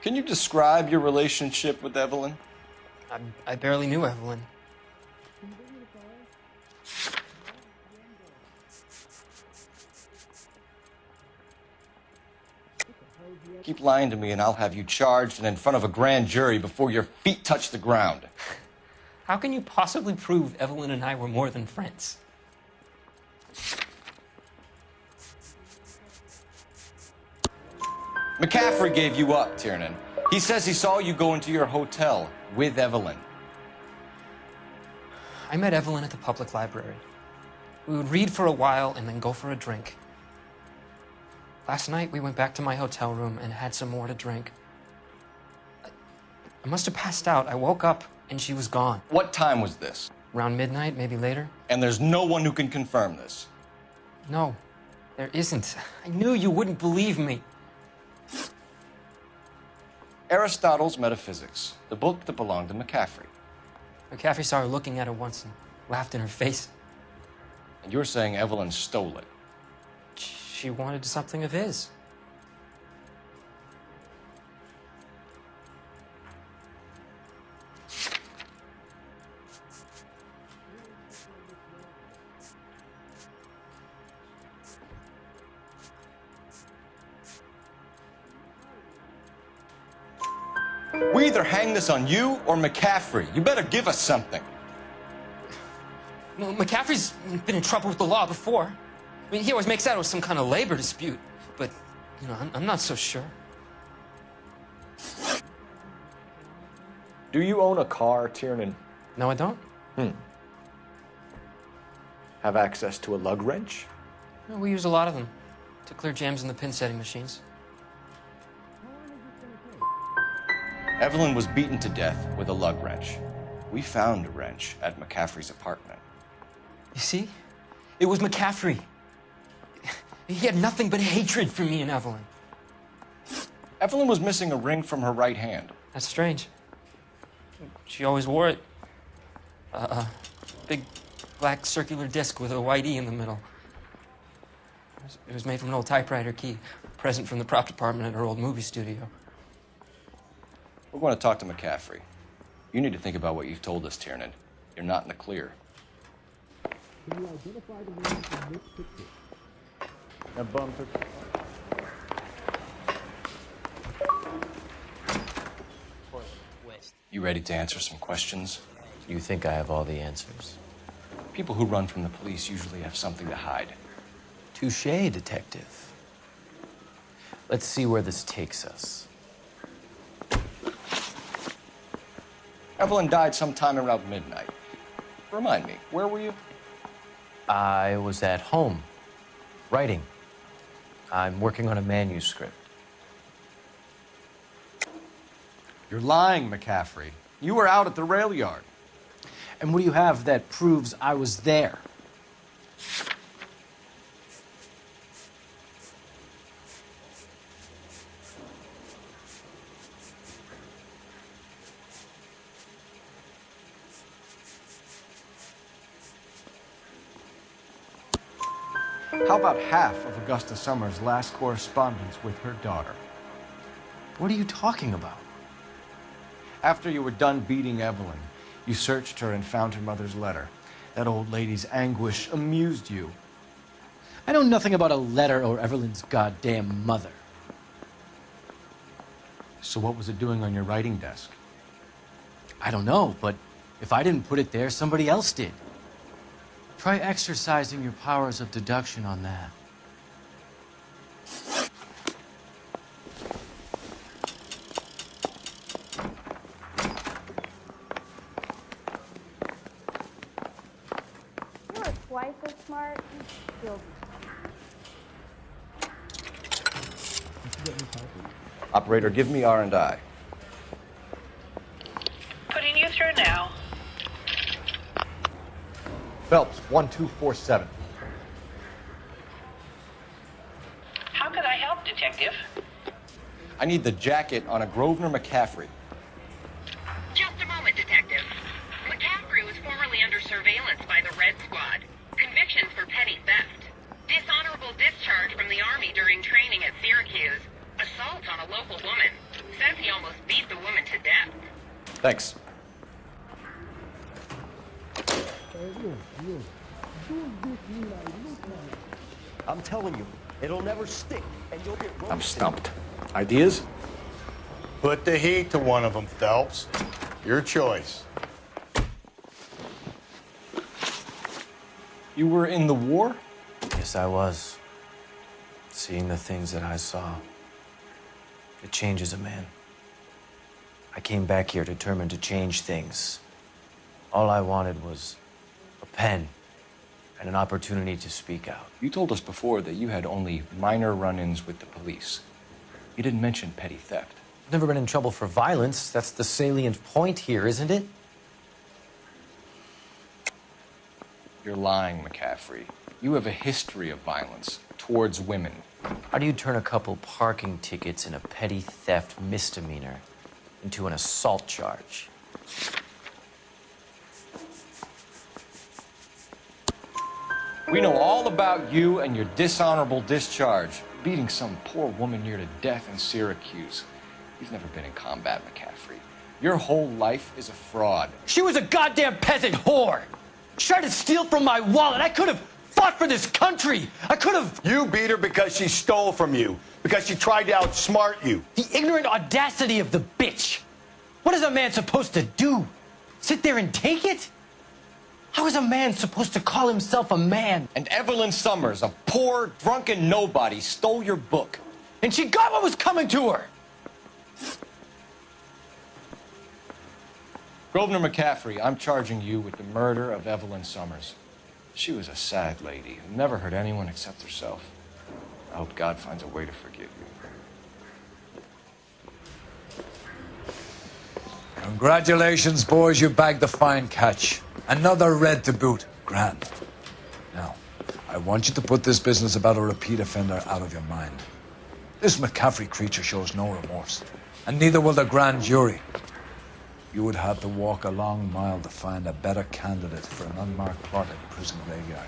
Can you describe your relationship with Evelyn? I barely knew Evelyn. Keep lying to me and I'll have you charged and in front of a grand jury before your feet touch the ground. How can you possibly prove Evelyn and I were more than friends? McCaffrey gave you up, Tiernan. He says he saw you go into your hotel with Evelyn. I met Evelyn at the public library. We would read for a while and then go for a drink. Last night, we went back to my hotel room and had some more to drink. I must have passed out. I woke up and she was gone. What time was this? Around midnight, maybe later. And there's no one who can confirm this? No, there isn't. I knew you wouldn't believe me. Aristotle's Metaphysics, the book that belonged to McCaffrey. McCaffrey saw her looking at it once and laughed in her face. And you're saying Evelyn stole it? She wanted something of his. We either hang this on you or McCaffrey. You better give us something. Well, McCaffrey's been in trouble with the law before. I mean, he always makes out it was some kind of labor dispute, but, you know, I'm not so sure. Do you own a car, Tiernan? No, I don't. Have access to a lug wrench? No, we use a lot of them to clear jams in the pin setting machines. Evelyn was beaten to death with a lug wrench. We found a wrench at McCaffrey's apartment. You see? It was McCaffrey. He had nothing but hatred for me and Evelyn. Evelyn was missing a ring from her right hand. That's strange. She always wore it. Big black circular disc with a white E in the middle. It was made from an old typewriter key, a present from the prop department at her old movie studio. We're going to talk to McCaffrey. You need to think about what you've told us, Tiernan. You're not in the clear. Can you identify the man from this picture? That bum took... You ready to answer some questions? You think I have all the answers? People who run from the police usually have something to hide. Touché, detective. Let's see where this takes us. Evelyn died sometime around midnight. Remind me, where were you? I was at home, writing. I'm working on a manuscript. You're lying, McCaffrey. You were out at the rail yard. And what do you have that proves I was there? How about half of Augusta Summers' last correspondence with her daughter? What are you talking about? After you were done beating Evelyn, you searched her and found her mother's letter. That old lady's anguish amused you. I know nothing about a letter or Evelyn's goddamn mother. So what was it doing on your writing desk? I don't know, but if I didn't put it there, somebody else did. Try exercising your powers of deduction on that. You're twice as smart. Still. Operator, give me R&I. Putting you through now. Phelps, 1247. How could I help, Detective? I need the jacket on a Grosvenor McCaffrey. Just a moment, Detective. McCaffrey was formerly under surveillance by the Red Squad. Convictions for petty theft. Dishonorable discharge from the Army during training at Syracuse. Assault on a local woman. Says he almost beat the woman to death. Thanks. I'm telling you, it'll never stick, and you'll get roasted. I'm stumped. Ideas? Put the heat to one of them, Phelps. Your choice. You were in the war? Yes, I was. Seeing the things that I saw, it changes a man. I came back here determined to change things. All I wanted was a pen and an opportunity to speak out. You told us before that you had only minor run-ins with the police. You didn't mention petty theft. I've never been in trouble for violence. That's the salient point here, isn't it? You're lying, McCaffrey. You have a history of violence towards women. How do you turn a couple parking tickets and a petty theft misdemeanor into an assault charge? We know all about you and your dishonorable discharge, beating some poor woman near to death in Syracuse. You've never been in combat, McCaffrey. Your whole life is a fraud. She was a goddamn peasant whore! She tried to steal from my wallet. I could have fought for this country. I could have... You beat her because she stole from you, because she tried to outsmart you. The ignorant audacity of the bitch. What is a man supposed to do? Sit there and take it? How is a man supposed to call himself a man? And Evelyn Summers, a poor, drunken nobody, stole your book. And she got what was coming to her. Grosvenor McCaffrey, I'm charging you with the murder of Evelyn Summers. She was a sad lady who never hurt anyone except herself. I hope God finds a way to forgive you. Congratulations, boys. You bagged the fine catch. Another red to boot. Grand. Now, I want you to put this business about a repeat offender out of your mind. This McCaffrey creature shows no remorse, and neither will the grand jury. You would have to walk a long mile to find a better candidate for an unmarked plot at the prison graveyard.